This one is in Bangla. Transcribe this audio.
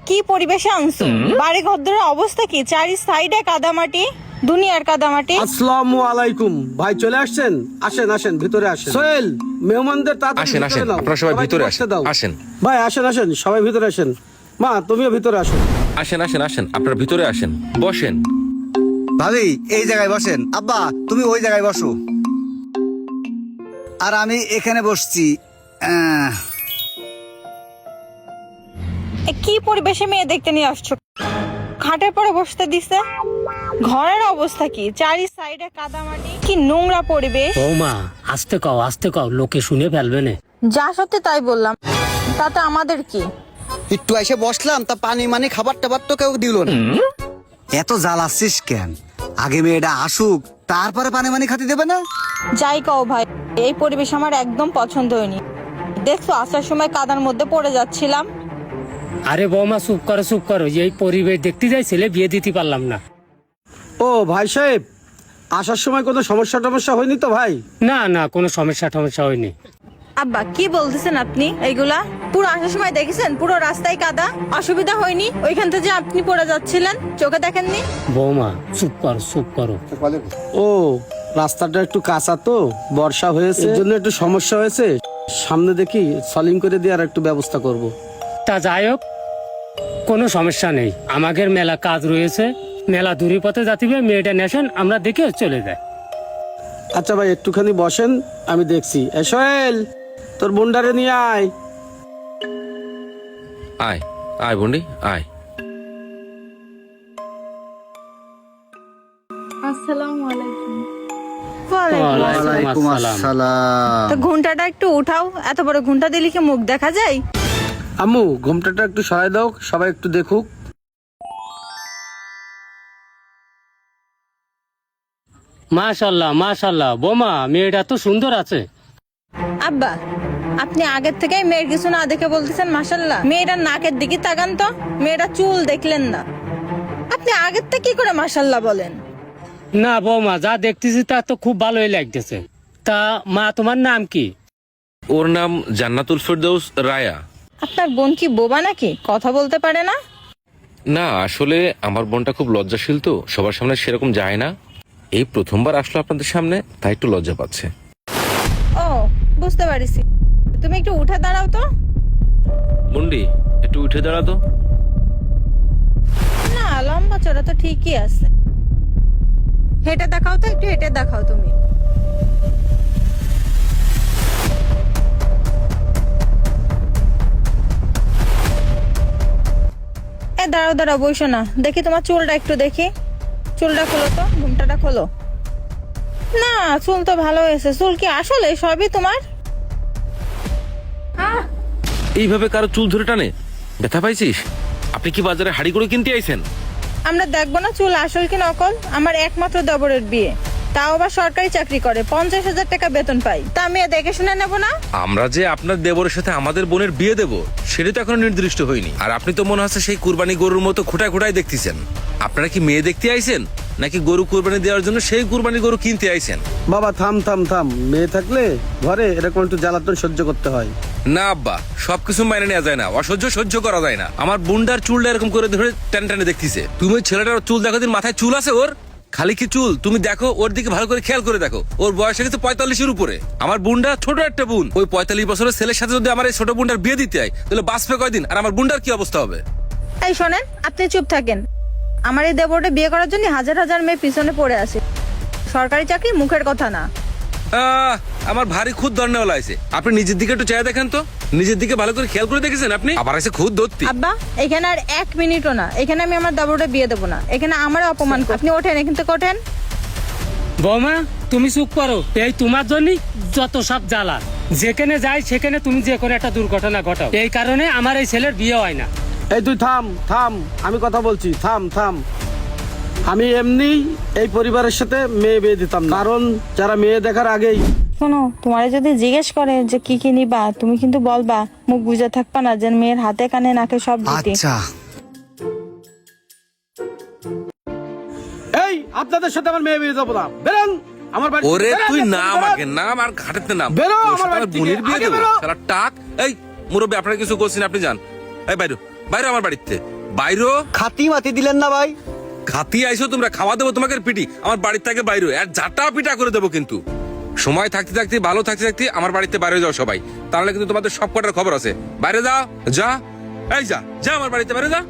কি পরিবেশে আনছো? বাড়ি ঘরের অবস্থা কি? চারি সাইডে কাদামাটি, দুনিয়ার কাদামাটি। আসসালামু আলাইকুম ভাই, চলে আসছেন? আসেন আসেন, ভিতরে আসেন। সোহেল, মেহমানদের তাড়াতাড়ি আসেন আসেন, ভিতরে নাও। আপনারা সবাই ভিতরে বসতে আসেন। দাও। আসেন ভাই আসেন আসেন, সবাই ভিতরে আসেন। মা তুমিও ভিতরে আসো। আসেন আসেন আসেন, আপনারা ভিতরে আসেন, বসেন। ভাবি এই জায়গায় বসেন, আব্বা তুমি ওই জায়গায় বসো, আর আমি এখানে বসছি। কি পরিবেশে মেয়ে দেখতে নিয়ে আসছো? খাটের পরে বসতে দিছে। ঘরের অবস্থা কি? চারি সাইডে কাদামাটি, কি নোংরা পরিবেশ। বৌমা আস্তে কও, লোকে শুনে ফেলবে না। যা সত্যি তাই বললাম, তাতে আমাদের কি? একটু এসে বসলাম, তা পানি মানে খাবার টাবার তো কেউ দিল না। এত জ্বালাচ্ছিস কেন? আগে মেয়েটা আসুক, তারপরে পানি মানি খাতে দেবে না? যাই কও ভাই, এই পরিবেশ আমার একদম পছন্দ হয়নি। দেখছো আসার সময় কাদার মধ্যে পড়ে যাচ্ছিলাম। আরে বৌমা চুপ করো, এই পরিবেশ দেখতে যাই ছেলে বিয়ে দিতে পারলাম না। ও ভাই সাহেব, আসার সময় কোনো সমস্যা হয়নি তো ভাই? না কোনো সমস্যা হয়নি। আব্বা কি বলতেছেন আপনি এইগুলা? পুরো আসার সময় দেখেছেন পুরো রাস্তায় কাদা, অসুবিধা হয়নি? ওইখান থেকে যে আপনি পড়ে যাচ্ছিলেন চোখে দেখেননি? বৌমা চুপ করো। ও রাস্তাটা একটু কাঁচা তো, বর্ষা হয়েছে, এর জন্য একটু সমস্যা হয়েছে। সামনে দেখি সলিং করে দিয়ে আর একটু ব্যবস্থা করব। তা যাই হোক, কোনো সমস্যা নেই, আমাদের মেলা কাজ রয়েছে, মেলা দূরে পথে যাতিবে, মেয়েটা নেশন আমরা দেখে চলে যাই। আচ্ছা ভাই একটুখানি বসেন, আমি দেখছি। এ সোহেল, তোর বুন্ডারে নিয়ে আয়। আয় আয় বন্ডি, আয়। আসসালামু আলাইকুম। ওয়ালাইকুম আসসালাম। তো ঘুমটাটা একটু উঠাও, এত বড় ঘুমটা দিলে কি মুখ দেখা যায়? আম্মু ঘুমটাটা একটু সরাই দাও, সবাই একটু দেখুক। মাশাল্লাহ বৌমা, মেয়েটা তো সুন্দর আছে। আব্বা আপনি আগের থেকেই মেয়ের কিছু না দেখে বলতেছেন মাশাল্লাহ। মেয়েটার নাকের দিকে তাকান তো, মেয়েটা চুল দেখলেন না, আপনি আগের থেকে কি করে মাশাল্লাহ বলেন? না বৌমা, যা দেখতেছি তা তো খুব ভালোই লাগতেছে। তা মা, তোমার নাম কি? ওর নাম জান্নাতুল ফেরদৌস রায়া। আপনার বোন কি বোবা নাকি, কথা বলতে পারে না? না আসলে আমার বোনটা খুব লজ্জাশীল, তো সবার সামনে সেরকম যায় না। এই প্রথমবার আসলো আপনাদের সামনে, তাই একটু লজ্জা পাচ্ছে। ও বুঝতে পারিছি। তুমি একটু উঠে দাঁড়াও তো। বন্ডি একটু উঠে দাঁড়াতো। না লম্বা চড়া তো ঠিকই আছে। হেঁটে দেখাও তো, একটু হেঁটে দেখাও তুমি। দাঁড়াও বইসো না, দেখি তোমার চুলটা একটু দেখি। চুলটা খোলো তো, ঘুমটাটা খোলো। না চুল তো ভালো হয়েছে। চুল কি আসলে সবই তোমার? এইভাবে কারো চুল ধরে টানে? ব্যথা পাইছিস? আপনি কি বাজারে হাড়ি করে কিনতে আইছেন? আমরা দেখবো না চুল আসল কি নকল? আমার একমাত্র দেবরের বিয়ে, তাও আবার সরকারি চাকরি করে, 50,000 টাকা বেতন পাই, তা আমি দেখে শুনে নেবো না? আমরা যে আপনার দেবরের সাথে আমাদের বোনের বিয়ে দেব সেটা তো এখনো নির্দিষ্ট হয়নি। আর আপনি তো মনে হচ্ছে সেই কুরবানি গরুর মতো খুঁটায় দেখতেছেন। আপনারা কি মেয়ে দেখতে আইছেন, নাকি গরু কুরবানি দেওয়ার জন্য সেই কুরবানি গরু কিনতে আইছেন? বাবা থাম, মেয়ে থাকলে ঘরে এরকম একটু জ্বালাতন সহ্য করতে হয়। না আব্বা, সবকিছু মাইনে নেওয়া যায় না, সহ্য করা যায় না। আমার বুন্ডার চুলটা এরকম করে ধরে টানে দেখতেছে। তুমি ওই ছেলেটার চুল দেখো, দিন মাথায় চুল আছে ওর, খালি কি চুল? তুমি দেখো ওর দিকে ভালো করে খেয়াল করে দেখো, ওর বয়স কিন্তু 45-এর উপরে। আমার বুন্ডা ছোট একটা বোন, ওই 45 বছরের ছেলের সাথে যদি আমার এই ছোট বুন্ডার বিয়ে দিতে হয়, তাহলে বাঁচবে কয়দিন? আর আমার বুন্ডার কি অবস্থা হবে? এই শোনেন, আপনি চুপ থাকেন। আমার এই দেবরটা বিয়ে করার জন্য হাজার মেয়ে পিছনে পড়ে আছে। সরকারি চাকরি মুখের কথা না। আমার ভারী খুদ ধরনেওয়ালা আছে। আপনি নিজের দিকে একটু চেয়ে দেখেন তো, নিজের দিকে ভালো করে খেয়াল করে দেখেছেন আপনি? আবার এসে খুদ ধরতি। আব্বা এখানে আর 1 মিনিটও না, এখানে আমি আমার দেবরটা বিয়ে দেবো না। এখানে আমার অপমান করে আপনি ওঠেন, এখান থেকে ওঠেন। বৌমা তুমি চুপ করো, এই তোমার জন্যই যত সব জ্বালা। যেখানে যাই সেখানে তুমি যে কোনো একটা দুর্ঘটনা ঘটাও, এই কারণে আমার এই ছেলের বিয়ে হয় না। এই তুই থাম, আমি কথা বলছি। থাম। আমি এমনি এই পরিবারের সাথে মেয়ে বিয়ে দিতাম না, কারণ যারা মেয়ে দেখার আগেই। শোনো, তোমারে যদি জিজ্ঞেস করে যে কি নিবা, তুমি কিন্তু বলবা, মুখ বুঝে থাকবা না, যে মেয়ের হাতে কানে নাকে সব দিতে। আচ্ছা এই আপনাদের সাথে আমার মেয়ে বিয়ে দেবো না, বেরোন আমার বাড়ি। ওরে বেরোন, তুই বেরোন, নাম বেরোন। আগে নাম, আর ঘাটেতে নাম। বেরো তোর আমার সাথে বাড়ি আমার বোনের থেকে, বিয়ে আগে দেবো? বেরো। শালা টাক। এই মুরব্বি, আপনারা কিছু করছেন, আপনি যান। এই বাইরো বাইরো আমার বাড়িতে বাইরো। খাতি মাতি দিলেন না ভাই? খাতি আইসো তোমরা, খাওয়া দেবো তোমাকে পিটি আমার বাড়ির থেকে বাইরে আর জাটা পিটা করে দেবো কিন্তু। সময় থাকতে থাকতে ভালো থাকতে থাকতে আমার বাড়িতে বাইরে যাও সবাই, তাহলে কিন্তু তোমাদের সব কটার খবর আছে। বাইরে যাও, যা, এই যা যা আমার বাড়িতে বাইরে যা।